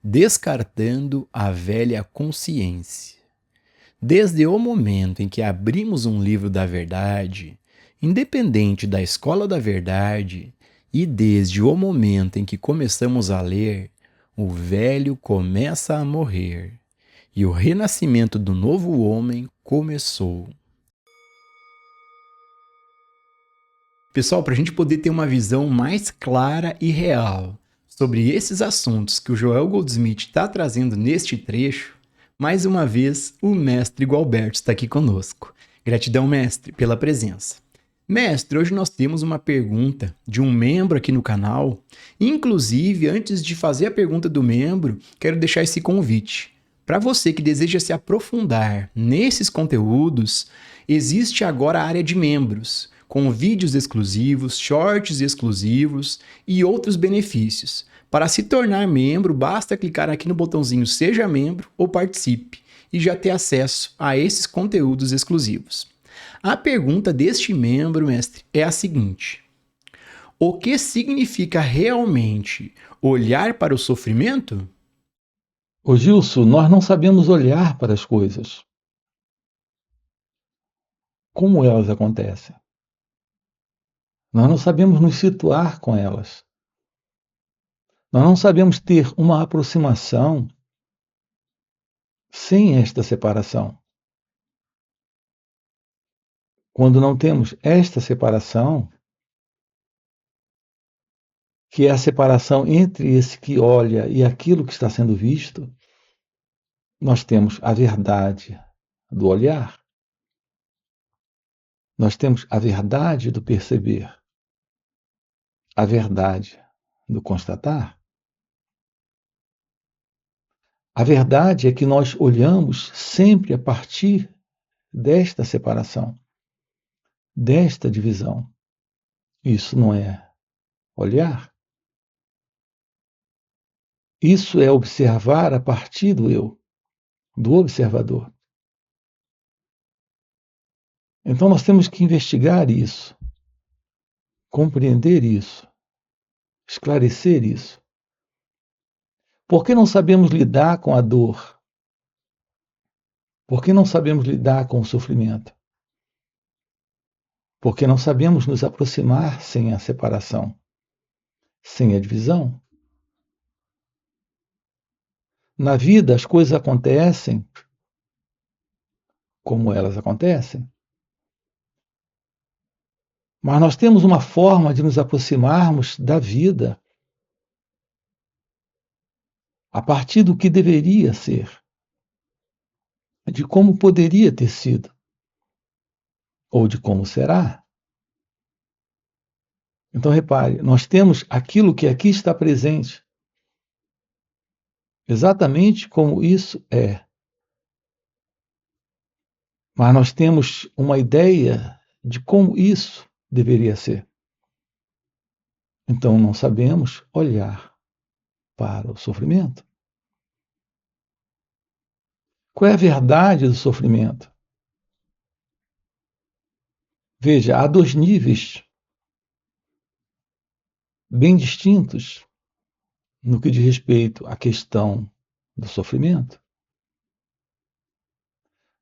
Descartando a velha consciência. Desde o momento em que abrimos um livro da verdade, independente da escola da verdade, e desde o momento em que começamos a ler, o velho começa a morrer e o renascimento do novo homem começou. Pessoal, para a gente poder ter uma visão mais clara e real sobre esses assuntos que o Joel Goldsmith está trazendo neste trecho, mais uma vez o mestre Gualberto está aqui conosco. Gratidão, mestre, pela presença. Mestre, hoje nós temos uma pergunta de um membro aqui no canal. Inclusive, antes de fazer a pergunta do membro, quero deixar esse convite. Para você que deseja se aprofundar nesses conteúdos, existe agora a área de membros, com vídeos exclusivos, shorts exclusivos e outros benefícios. Para se tornar membro, basta clicar aqui no botãozinho Seja Membro ou Participe e já ter acesso a esses conteúdos exclusivos. A pergunta deste membro, mestre, é a seguinte: o que significa realmente olhar para o sofrimento? Ô Gilson, nós não sabemos olhar para as coisas. Como elas acontecem. Nós não sabemos nos situar com elas. Nós não sabemos ter uma aproximação sem esta separação. Quando não temos esta separação, que é a separação entre esse que olha e aquilo que está sendo visto, nós temos a verdade do olhar. Nós temos a verdade do perceber. A verdade do constatar. A verdade é que nós olhamos sempre a partir desta separação, desta divisão. Isso não é olhar. Isso é observar a partir do eu, do observador. Então nós temos que investigar isso, compreender isso, esclarecer isso. Por que não sabemos lidar com a dor? Por que não sabemos lidar com o sofrimento? Porque não sabemos nos aproximar sem a separação, sem a divisão. Na vida, as coisas acontecem como elas acontecem. Mas nós temos uma forma de nos aproximarmos da vida a partir do que deveria ser, de como poderia ter sido, ou de como será. Então, repare, nós temos aquilo que aqui está presente, exatamente como isso é. Mas nós temos uma ideia de como isso deveria ser. Então, não sabemos olhar para o sofrimento. Qual é a verdade do sofrimento? Veja, há dois níveis bem distintos no que diz respeito à questão do sofrimento.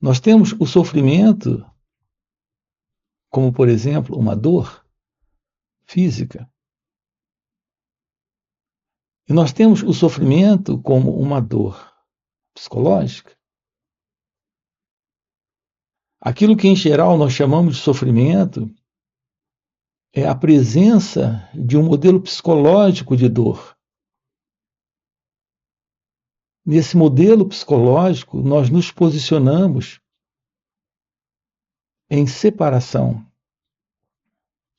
Nós temos o sofrimento como, por exemplo, uma dor física. E nós temos o sofrimento como uma dor psicológica. Aquilo que, em geral, nós chamamos de sofrimento é a presença de um modelo psicológico de dor. Nesse modelo psicológico, nós nos posicionamos em separação,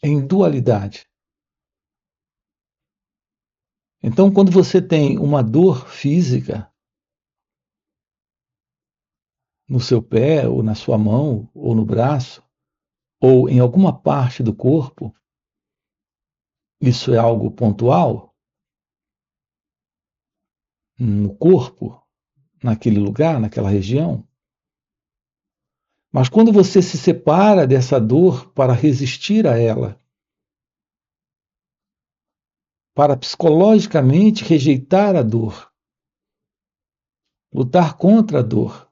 em dualidade. Então, quando você tem uma dor física no seu pé, ou na sua mão, ou no braço, ou em alguma parte do corpo, isso é algo pontual no corpo, naquele lugar, naquela região. Mas quando você se separa dessa dor para resistir a ela, para psicologicamente rejeitar a dor, lutar contra a dor,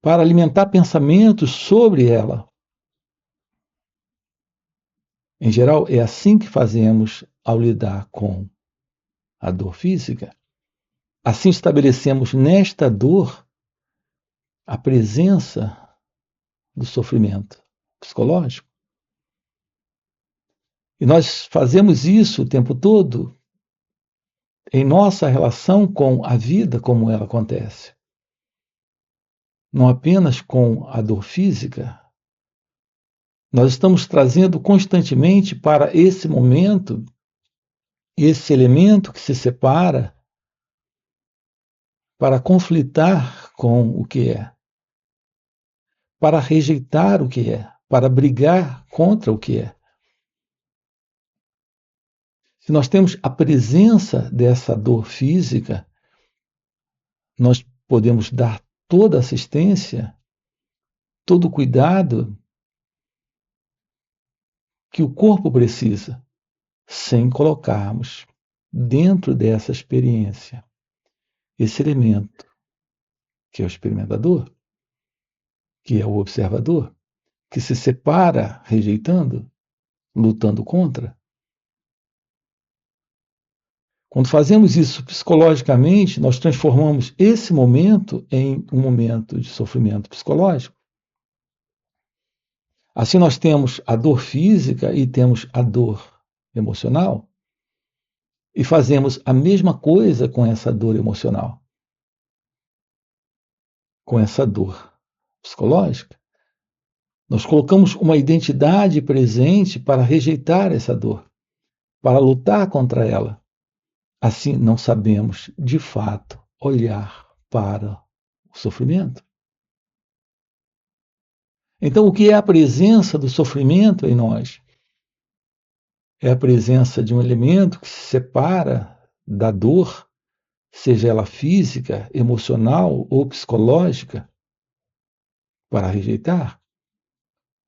para alimentar pensamentos sobre ela. Em geral, é assim que fazemos ao lidar com a dor física. Assim estabelecemos nesta dor a presença do sofrimento psicológico. E nós fazemos isso o tempo todo em nossa relação com a vida como ela acontece. Não apenas com a dor física, nós estamos trazendo constantemente para esse momento, esse elemento que se separa para conflitar com o que é, para rejeitar o que é, para brigar contra o que é. Se nós temos a presença dessa dor física, nós podemos dar toda a assistência, todo o cuidado que o corpo precisa, sem colocarmos dentro dessa experiência esse elemento, que é o experimentador, que é o observador, que se separa rejeitando, lutando contra. Quando fazemos isso psicologicamente, nós transformamos esse momento em um momento de sofrimento psicológico. Assim, nós temos a dor física e temos a dor emocional, e fazemos a mesma coisa com essa dor emocional, com essa dor psicológica. Nós colocamos uma identidade presente para rejeitar essa dor, para lutar contra ela. Assim, não sabemos, de fato, olhar para o sofrimento. Então, o que é a presença do sofrimento em nós? É a presença de um elemento que se separa da dor, seja ela física, emocional ou psicológica, para rejeitar,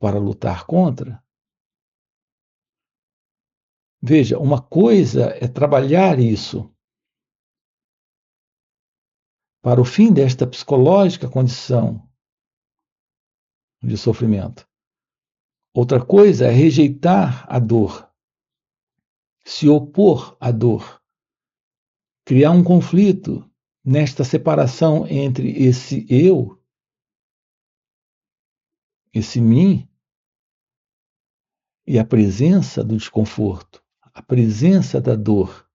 para lutar contra. Veja, uma coisa é trabalhar isso para o fim desta psicológica condição de sofrimento. Outra coisa é rejeitar a dor, se opor à dor, criar um conflito nesta separação entre esse eu, esse mim, e a presença do desconforto, a presença da dor.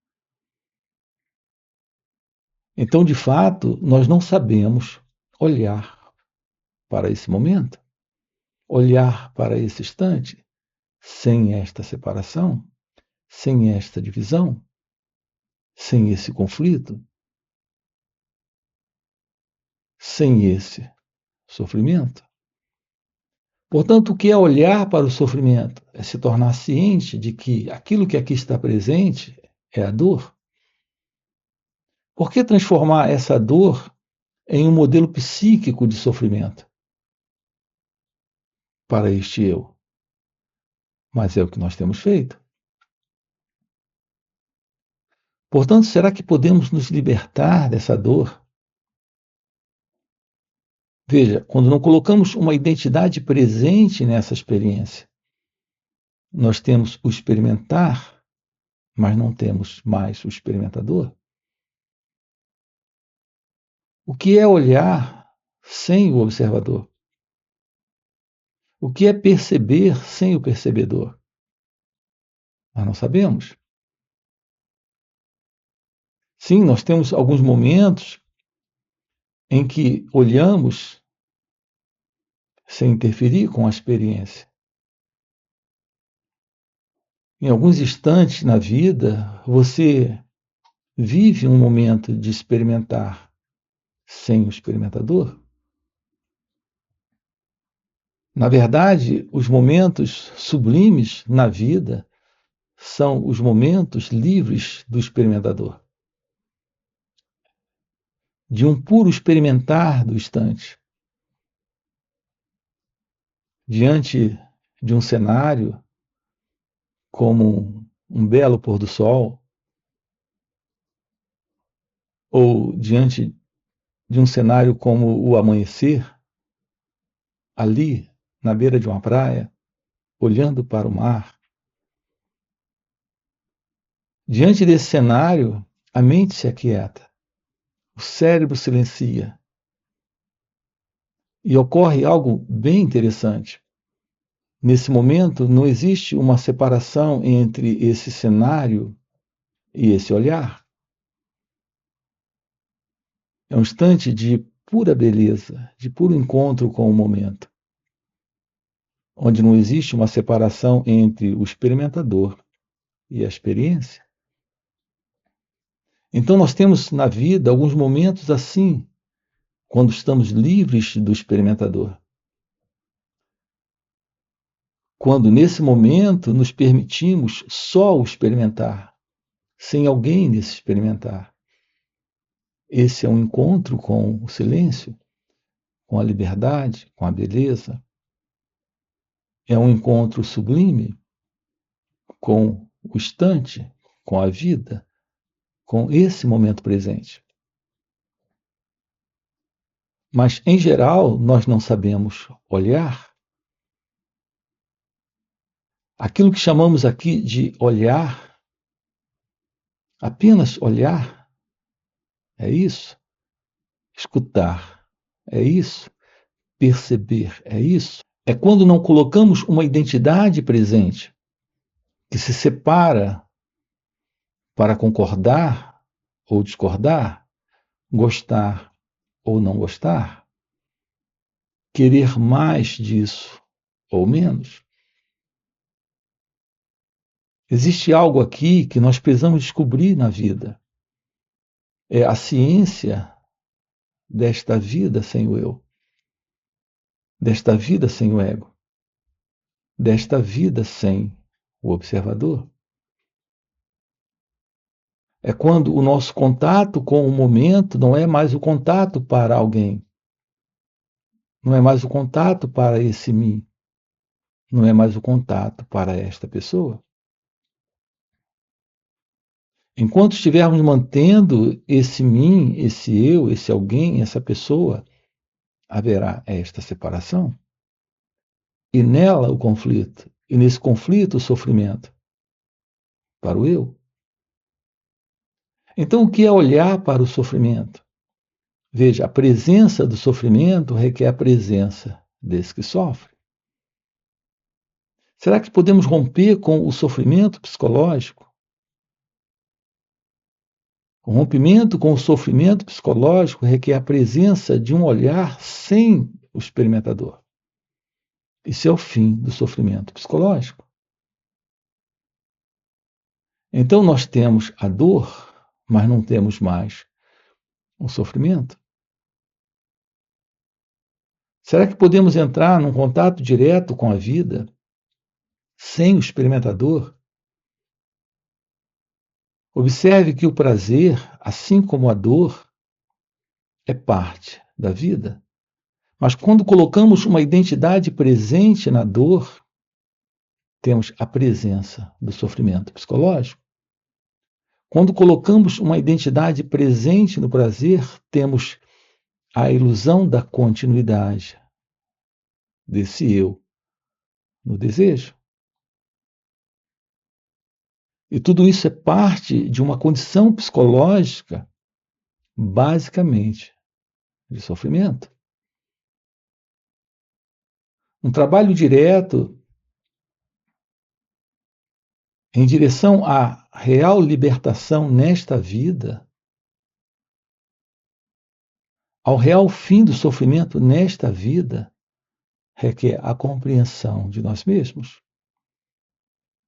Então, de fato, nós não sabemos olhar para esse momento, olhar para esse instante, sem esta separação, sem esta divisão, sem esse conflito, sem esse sofrimento. Portanto, o que é olhar para o sofrimento? É se tornar ciente de que aquilo que aqui está presente é a dor. Por que transformar essa dor em um modelo psíquico de sofrimento para este eu? Mas é o que nós temos feito. Portanto, será que podemos nos libertar dessa dor? Veja, quando não colocamos uma identidade presente nessa experiência, nós temos o experimentar, mas não temos mais o experimentador. O que é olhar sem o observador? O que é perceber sem o percebedor? Nós não sabemos. Sim, nós temos alguns momentos em que olhamos sem interferir com a experiência. Em alguns instantes na vida, você vive um momento de experimentar sem o experimentador. Na verdade, os momentos sublimes na vida são os momentos livres do experimentador, de um puro experimentar do instante. Diante de um cenário como um belo pôr do sol, ou diante de um cenário como o amanhecer, ali, na beira de uma praia, olhando para o mar. Diante desse cenário, a mente se aquieta, o cérebro silencia e ocorre algo bem interessante. Nesse momento, não existe uma separação entre esse cenário e esse olhar. É um instante de pura beleza, de puro encontro com o momento, onde não existe uma separação entre o experimentador e a experiência. Então, nós temos na vida alguns momentos assim, quando estamos livres do experimentador. Quando, nesse momento, nos permitimos só o experimentar, sem alguém nesse experimentar. Esse é um encontro com o silêncio, com a liberdade, com a beleza. É um encontro sublime com o instante, com a vida, com esse momento presente. Mas, em geral, nós não sabemos olhar. Aquilo que chamamos aqui de olhar, apenas olhar, é isso. Escutar, é isso. Perceber, é isso. É quando não colocamos uma identidade presente que se separa para concordar ou discordar, gostar ou não gostar, querer mais disso ou menos. Existe algo aqui que nós precisamos descobrir na vida. É a ciência desta vida sem o eu, desta vida sem o ego, desta vida sem o observador. É quando o nosso contato com o momento não é mais o contato para alguém, não é mais o contato para esse mim, não é mais o contato para esta pessoa. Enquanto estivermos mantendo esse mim, esse eu, esse alguém, essa pessoa, haverá esta separação. E nela o conflito, e nesse conflito o sofrimento para o eu. Então, o que é olhar para o sofrimento? Veja, a presença do sofrimento requer a presença desse que sofre. Será que podemos romper com o sofrimento psicológico? O rompimento com o sofrimento psicológico requer a presença de um olhar sem o experimentador. Isso é o fim do sofrimento psicológico. Então nós temos a dor, mas não temos mais o sofrimento. Será que podemos entrar num contato direto com a vida sem o experimentador? Observe que o prazer, assim como a dor, é parte da vida. Mas quando colocamos uma identidade presente na dor, temos a presença do sofrimento psicológico. Quando colocamos uma identidade presente no prazer, temos a ilusão da continuidade desse eu no desejo. E tudo isso é parte de uma condição psicológica, basicamente, de sofrimento. Um trabalho direto em direção à real libertação nesta vida, ao real fim do sofrimento nesta vida, requer a compreensão de nós mesmos.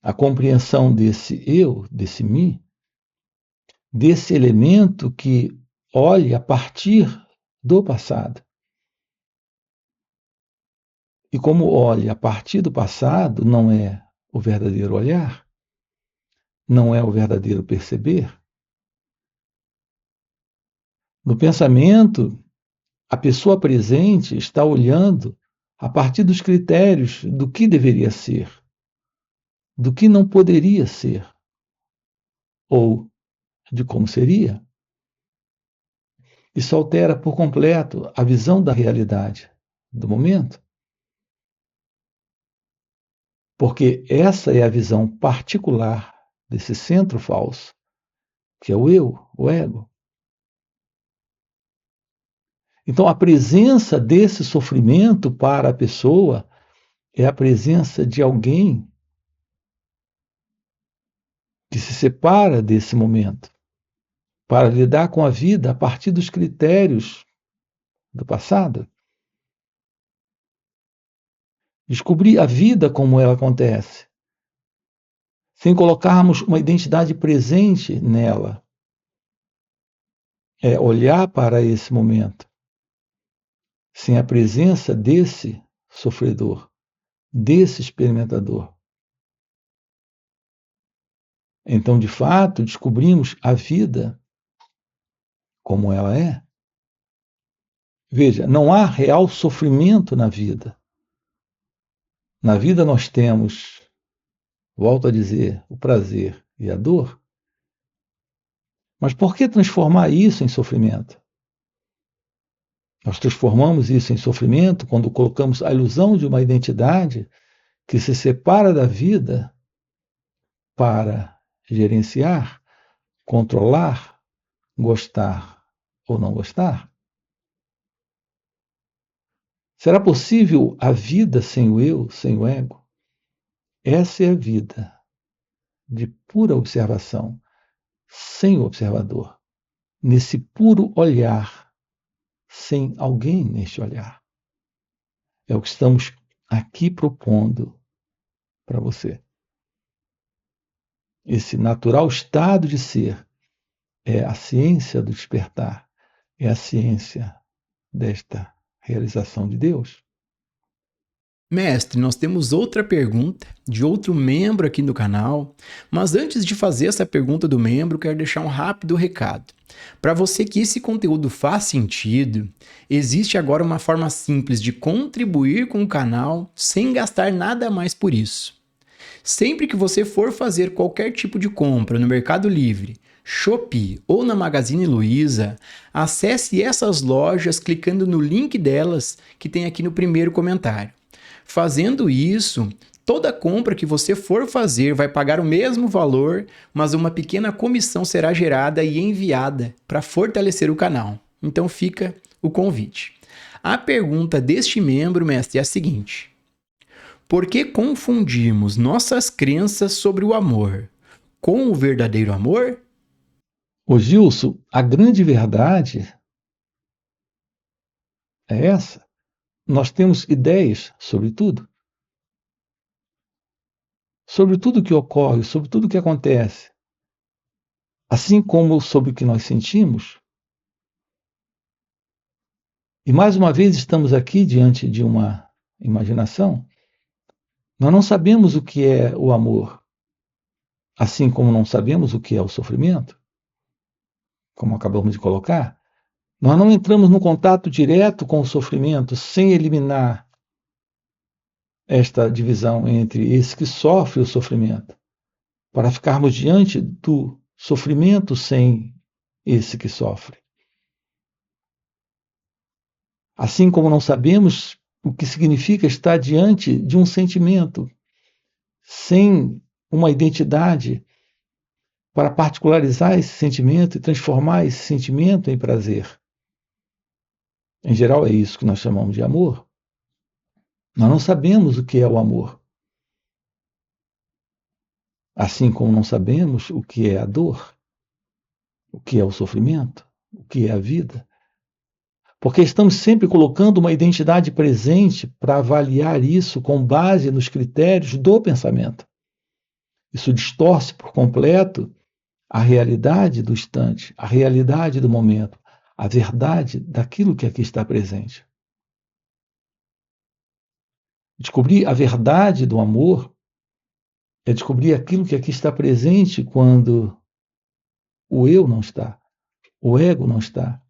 A compreensão desse eu, desse mim, desse elemento que olha a partir do passado. E como olha a partir do passado, não é o verdadeiro olhar, não é o verdadeiro perceber. No pensamento, a pessoa presente está olhando a partir dos critérios do que deveria ser, do que não poderia ser, ou de como seria. Isso altera por completo a visão da realidade do momento, porque essa é a visão particular desse centro falso, que é o eu, o ego. Então, a presença desse sofrimento para a pessoa é a presença de alguém que se separa desse momento para lidar com a vida a partir dos critérios do passado. Descobrir a vida como ela acontece, sem colocarmos uma identidade presente nela. É olhar para esse momento sem a presença desse sofredor, desse experimentador. Então, de fato, descobrimos a vida como ela é. Veja, não há real sofrimento na vida. Na vida nós temos, volto a dizer, o prazer e a dor. Mas por que transformar isso em sofrimento? Nós transformamos isso em sofrimento quando colocamos a ilusão de uma identidade que se separa da vida para gerenciar, controlar, gostar ou não gostar. Será possível a vida sem o eu, sem o ego? Essa é a vida de pura observação, sem o observador, nesse puro olhar, sem alguém neste olhar. É o que estamos aqui propondo para você. Esse natural estado de ser é a ciência do despertar, é a ciência desta realização de Deus. Mestre, nós temos outra pergunta de outro membro aqui no canal, mas antes de fazer essa pergunta do membro, quero deixar um rápido recado. Para você que esse conteúdo faz sentido, existe agora uma forma simples de contribuir com o canal sem gastar nada mais por isso. Sempre que você for fazer qualquer tipo de compra no Mercado Livre, Shopee ou na Magazine Luiza, acesse essas lojas clicando no link delas que tem aqui no primeiro comentário. Fazendo isso, toda compra que você for fazer vai pagar o mesmo valor, mas uma pequena comissão será gerada e enviada para fortalecer o canal. Então fica o convite. A pergunta deste membro, mestre, é a seguinte: por que confundimos nossas crenças sobre o amor com o verdadeiro amor? Ô Gilson, a grande verdade é essa. Nós temos ideias sobre tudo que ocorre, sobre tudo que acontece, assim como sobre o que nós sentimos. E mais uma vez estamos aqui diante de uma imaginação. Nós não sabemos o que é o amor, assim como não sabemos o que é o sofrimento, como acabamos de colocar. Nós não entramos no contato direto com o sofrimento sem eliminar esta divisão entre esse que sofre o sofrimento, para ficarmos diante do sofrimento sem esse que sofre. Assim como não sabemos o que significa estar diante de um sentimento sem uma identidade para particularizar esse sentimento e transformar esse sentimento em prazer. Em geral, é isso que nós chamamos de amor. Nós não sabemos o que é o amor. Assim como não sabemos o que é a dor, o que é o sofrimento, o que é a vida. Porque estamos sempre colocando uma identidade presente para avaliar isso com base nos critérios do pensamento. Isso distorce por completo a realidade do instante, a realidade do momento, a verdade daquilo que aqui está presente. Descobrir a verdade do amor é descobrir aquilo que aqui está presente quando o eu não está, o ego não está.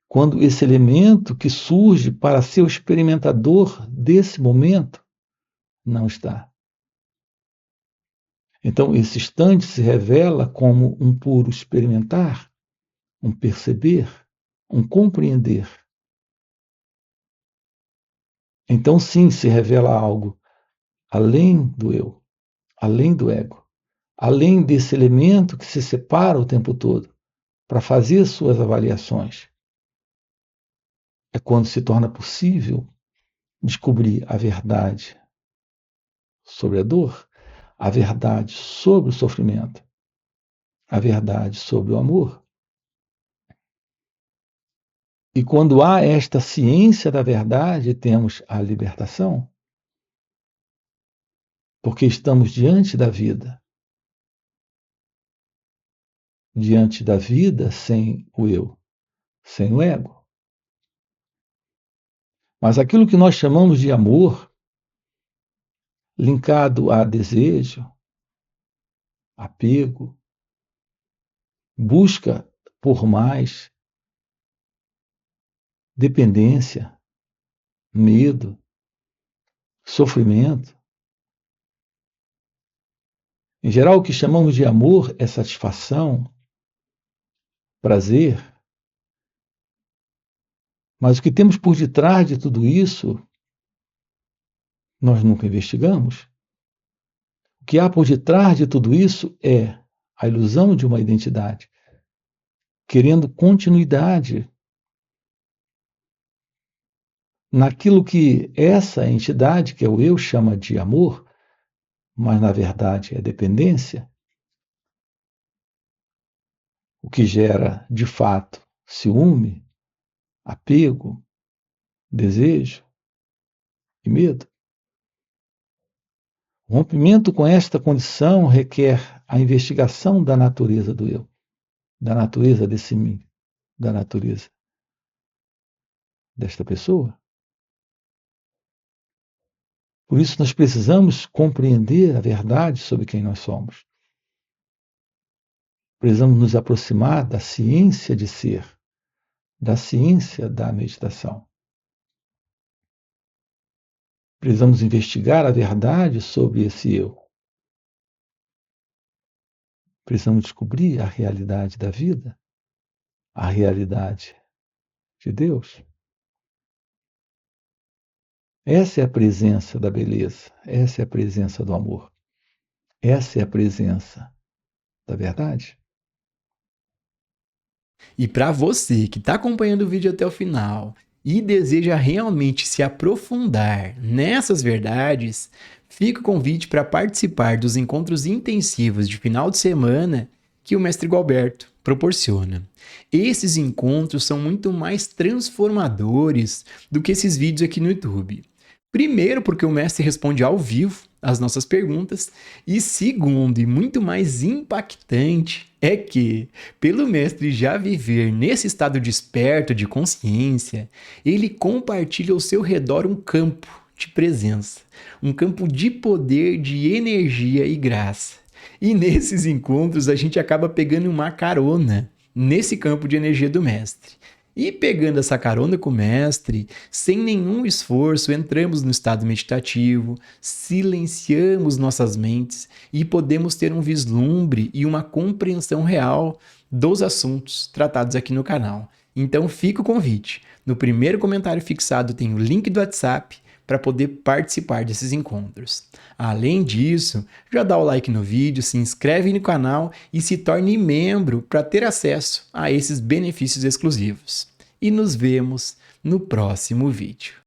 Quando esse elemento que surge para ser o experimentador desse momento não está. Então, esse instante se revela como um puro experimentar, um perceber, um compreender. Então, sim, se revela algo além do eu, além do ego, além desse elemento que se separa o tempo todo para fazer suas avaliações. É quando se torna possível descobrir a verdade sobre a dor, a verdade sobre o sofrimento, a verdade sobre o amor. E quando há esta ciência da verdade, temos a libertação, porque estamos diante da vida. Diante da vida sem o eu, sem o ego. Mas aquilo que nós chamamos de amor, linkado a desejo, apego, busca por mais, dependência, medo, sofrimento. Em geral, o que chamamos de amor é satisfação, prazer. Mas o que temos por detrás de tudo isso, nós nunca investigamos. O que há por detrás de tudo isso é a ilusão de uma identidade, querendo continuidade naquilo que essa entidade, que é o eu, chama de amor, mas na verdade é dependência, o que gera, de fato, ciúme, apego, desejo e medo. O rompimento com esta condição requer a investigação da natureza do eu, da natureza desse mim, da natureza desta pessoa. Por isso, nós precisamos compreender a verdade sobre quem nós somos. Precisamos nos aproximar da ciência de ser, da ciência da meditação. Precisamos investigar a verdade sobre esse eu. Precisamos descobrir a realidade da vida, a realidade de Deus. Essa é a presença da beleza, essa é a presença do amor, essa é a presença da verdade. E para você que está acompanhando o vídeo até o final e deseja realmente se aprofundar nessas verdades, fica o convite para participar dos encontros intensivos de final de semana que o Mestre Gualberto proporciona. Esses encontros são muito mais transformadores do que esses vídeos aqui no YouTube. Primeiro, porque o mestre responde ao vivo as nossas perguntas, e segundo, e muito mais impactante, é que, pelo mestre já viver nesse estado desperto de consciência, ele compartilha ao seu redor um campo de presença, um campo de poder, de energia e graça. E nesses encontros a gente acaba pegando uma carona nesse campo de energia do mestre. E pegando essa carona com o mestre, sem nenhum esforço, entramos no estado meditativo, silenciamos nossas mentes e podemos ter um vislumbre e uma compreensão real dos assuntos tratados aqui no canal. Então fica o convite. No primeiro comentário fixado tem o link do WhatsApp para poder participar desses encontros. Além disso, já dá o like no vídeo, se inscreve no canal e se torne membro para ter acesso a esses benefícios exclusivos. E nos vemos no próximo vídeo.